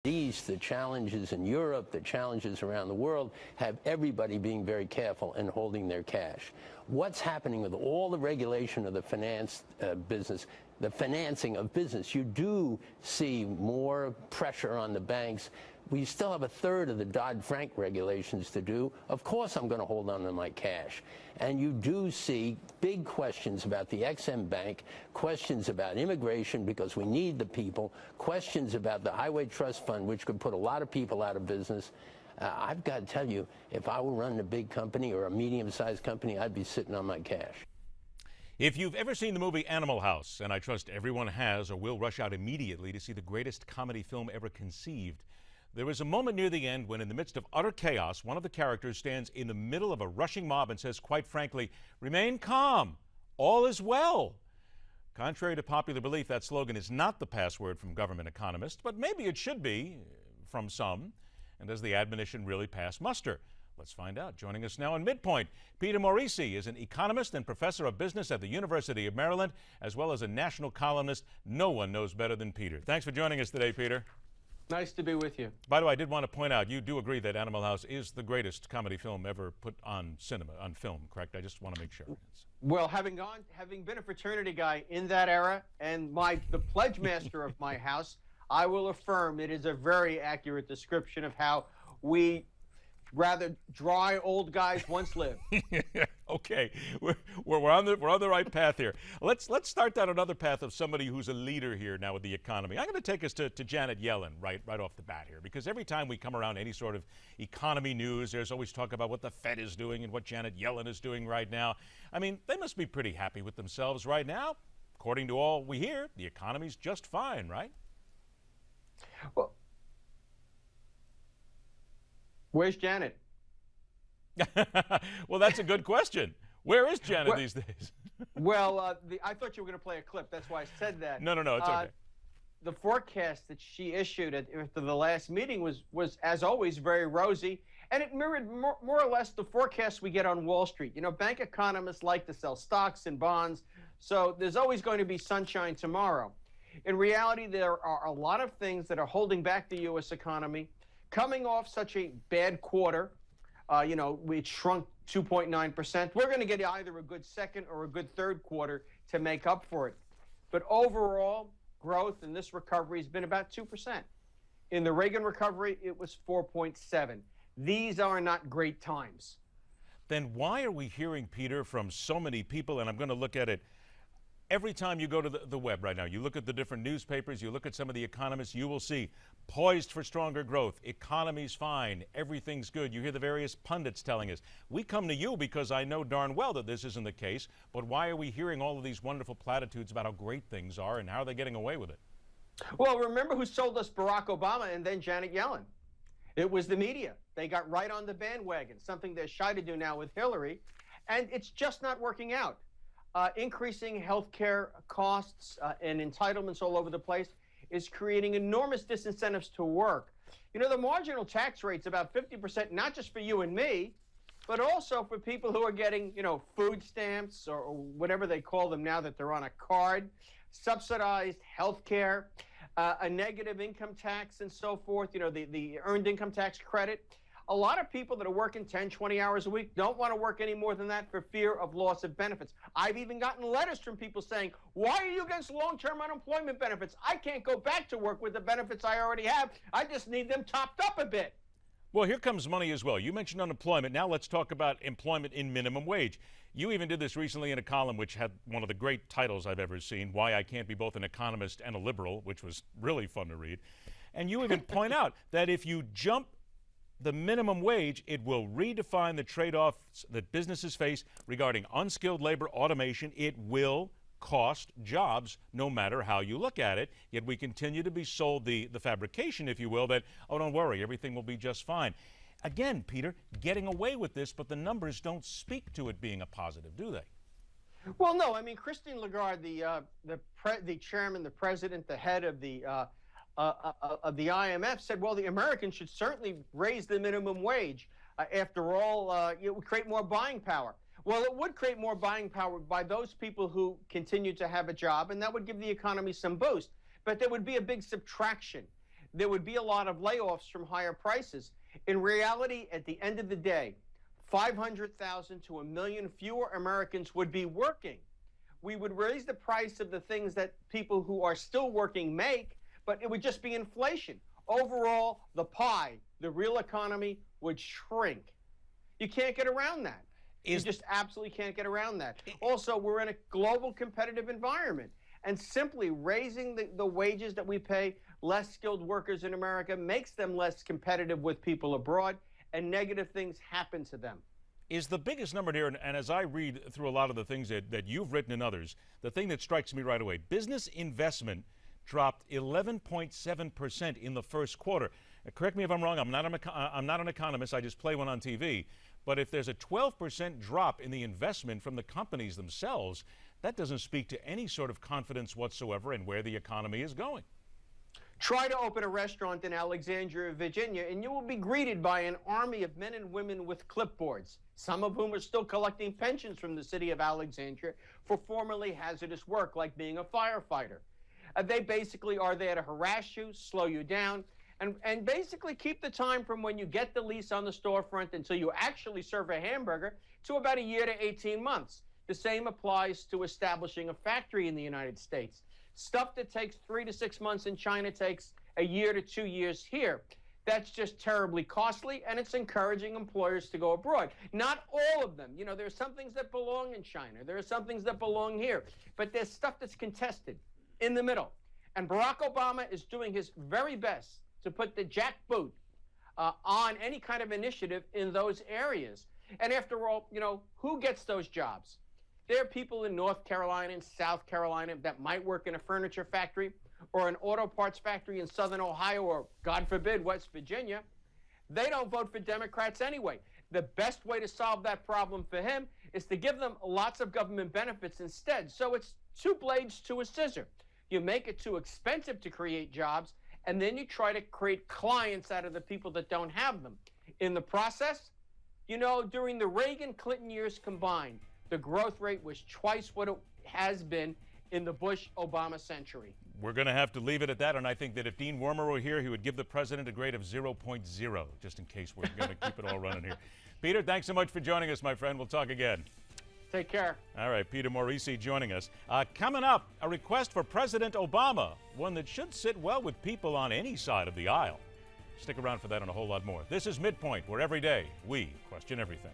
East, the challenges in Europe, the challenges around the world have everybody being very careful and holding their cash. What's happening with all the regulation of the finance business, the financing of business? You do see more pressure on the banks. We still have a third of the Dodd-Frank regulations to do. Of course I'm going to hold on to my cash. And you do see big questions about the XM Bank, questions about immigration because we need the people, questions about the Highway Trust Fund, which could put a lot of people out of business. I've got to tell you, if I were running a big company or a medium-sized company, I'd be sitting on my cash. If you've ever seen the movie Animal House, and I trust everyone has or will rush out immediately to see the greatest comedy film ever conceived, there is a moment near the end when, in the midst of utter chaos, one of the characters stands in the middle of a rushing mob and says, quite frankly, "Remain calm. All is well." Contrary to popular belief, that slogan is not the password from government economists, but maybe it should be from some. And does the admonition really pass muster? Let's find out. Joining us now on Midpoint, Peter Morici is an economist and professor of business at the University of Maryland, as well as a national columnist. No one knows better than Peter. Thanks for joining us today, Peter. Nice to be with you. By the way, I did want to point out, you do agree that Animal House is the greatest comedy film ever put on film, correct? I just want to make sure. Well, having been a fraternity guy in that era and the pledge master of my house, I will affirm it is a very accurate description of how we rather dry old guys once lived. Okay, we're on the right path here. Let's start down another path of somebody who's a leader here now with the economy. I'm going to take us to Janet Yellen right off the bat here, because every time we come around any sort of economy news, there's always talk about what the Fed is doing and what Janet Yellen is doing right now. I mean, they must be pretty happy with themselves right now. According to all we hear, the economy's just fine, right? Well, where's Janet? Well, that's a good question. Where is Janet these days? Well, I thought you were going to play a clip. That's why I said that. No, it's okay. The forecast that she issued after the last meeting was, as always, very rosy, and it mirrored more or less the forecast we get on Wall Street. You know, bank economists like to sell stocks and bonds, so there's always going to be sunshine tomorrow. In reality, there are a lot of things that are holding back the U.S. economy. Coming off such a bad quarter, we shrunk 2.9%. We're going to get either a good second or a good third quarter to make up for it. But overall, growth in this recovery has been about 2%. In the Reagan recovery, it was 4.7. These are not great times. Then why are we hearing, Peter, from so many people, and I'm going to look at it every time you go to the web right now, you look at the different newspapers, you look at some of the economists, you will see poised for stronger growth, economy's fine, everything's good. You hear the various pundits telling us. We come to you because I know darn well that this isn't the case, but why are we hearing all of these wonderful platitudes about how great things are and how are they getting away with it? Well, remember who sold us Barack Obama and then Janet Yellen? It was the media. They got right on the bandwagon, something they're shy to do now with Hillary, and it's just not working out. Increasing healthcare costs and entitlements all over the place is creating enormous disincentives to work. You know, the marginal tax rate's about 50%, not just for you and me, but also for people who are getting, food stamps or whatever they call them now that they're on a card, subsidized healthcare, a negative income tax and so forth, the earned income tax credit. A lot of people that are working 10, 20 hours a week don't want to work any more than that for fear of loss of benefits. I've even gotten letters from people saying, why are you against long-term unemployment benefits? I can't go back to work with the benefits I already have. I just need them topped up a bit. Well, here comes money as well. You mentioned unemployment. Now let's talk about employment in minimum wage. You even did this recently in a column which had one of the great titles I've ever seen, Why I Can't Be Both an Economist and a Liberal, which was really fun to read. And you even point out that if you jump the minimum wage, it will redefine the trade-offs that businesses face regarding unskilled labor automation. It will cost jobs no matter how you look at it, yet we continue to be sold the fabrication, if you will, that, oh, don't worry, everything will be just fine. Again, Peter, getting away with this, but the numbers don't speak to it being a positive, do they? Well, no. I mean, Christine Lagarde, the chairman, the president, the head of the IMF said, well, the Americans should certainly raise the minimum wage. After all, it would create more buying power. Well, it would create more buying power by those people who continue to have a job, and that would give the economy some boost. But there would be a big subtraction. there would be a lot of layoffs from higher prices. In reality, at the end of the day, 500,000 to 1 million fewer Americans would be working. We would raise the price of the things that people who are still working make, but it would just be inflation. Overall, the pie, the real economy, would shrink. You can't get around that. You just absolutely can't get around that. Also, we're in a global competitive environment, and simply raising the wages that we pay less skilled workers in America makes them less competitive with people abroad, and negative things happen to them. Is the biggest number here, and as I read through a lot of the things that you've written and others, the thing that strikes me right away, business investment dropped 11.7% in the first quarter. Correct me if I'm wrong, I'm not an economist, I just play one on TV. But if there's a 12% drop in the investment from the companies themselves, that doesn't speak to any sort of confidence whatsoever in where the economy is going. Try to open a restaurant in Alexandria, Virginia, and you will be greeted by an army of men and women with clipboards, some of whom are still collecting pensions from the city of Alexandria for formerly hazardous work like being a firefighter. They basically are there to harass you, slow you down, and basically keep the time from when you get the lease on the storefront until you actually serve a hamburger to about a year to 18 months. The same applies to establishing a factory in the United States. Stuff that takes 3 to 6 months in China takes a year to 2 years here. That's just terribly costly, and it's encouraging employers to go abroad. Not all of them. You know, there's some things that belong in China. There are some things that belong here. But there's stuff that's contested in the middle. And Barack Obama is doing his very best to put the jackboot on any kind of initiative in those areas. And after all, you know, who gets those jobs? There are people in North Carolina and South Carolina that might work in a furniture factory or an auto parts factory in Southern Ohio or, God forbid, West Virginia. They don't vote for Democrats anyway. The best way to solve that problem for him is to give them lots of government benefits instead. So it's two blades to a scissor. You make it too expensive to create jobs, and then you try to create clients out of the people that don't have them. In the process, you know, during the Reagan-Clinton years combined, the growth rate was twice what it has been in the Bush-Obama century. We're going to have to leave it at that, and I think that if Dean Wormer were here, he would give the president a grade of 0.0, just in case we're going to keep it all running here. Peter, thanks so much for joining us, my friend. We'll talk again. Take care. All right, Peter Morici joining us. Coming up, a request for President Obama, one that should sit well with people on any side of the aisle. Stick around for that and a whole lot more. This is Midpoint, where every day we question everything.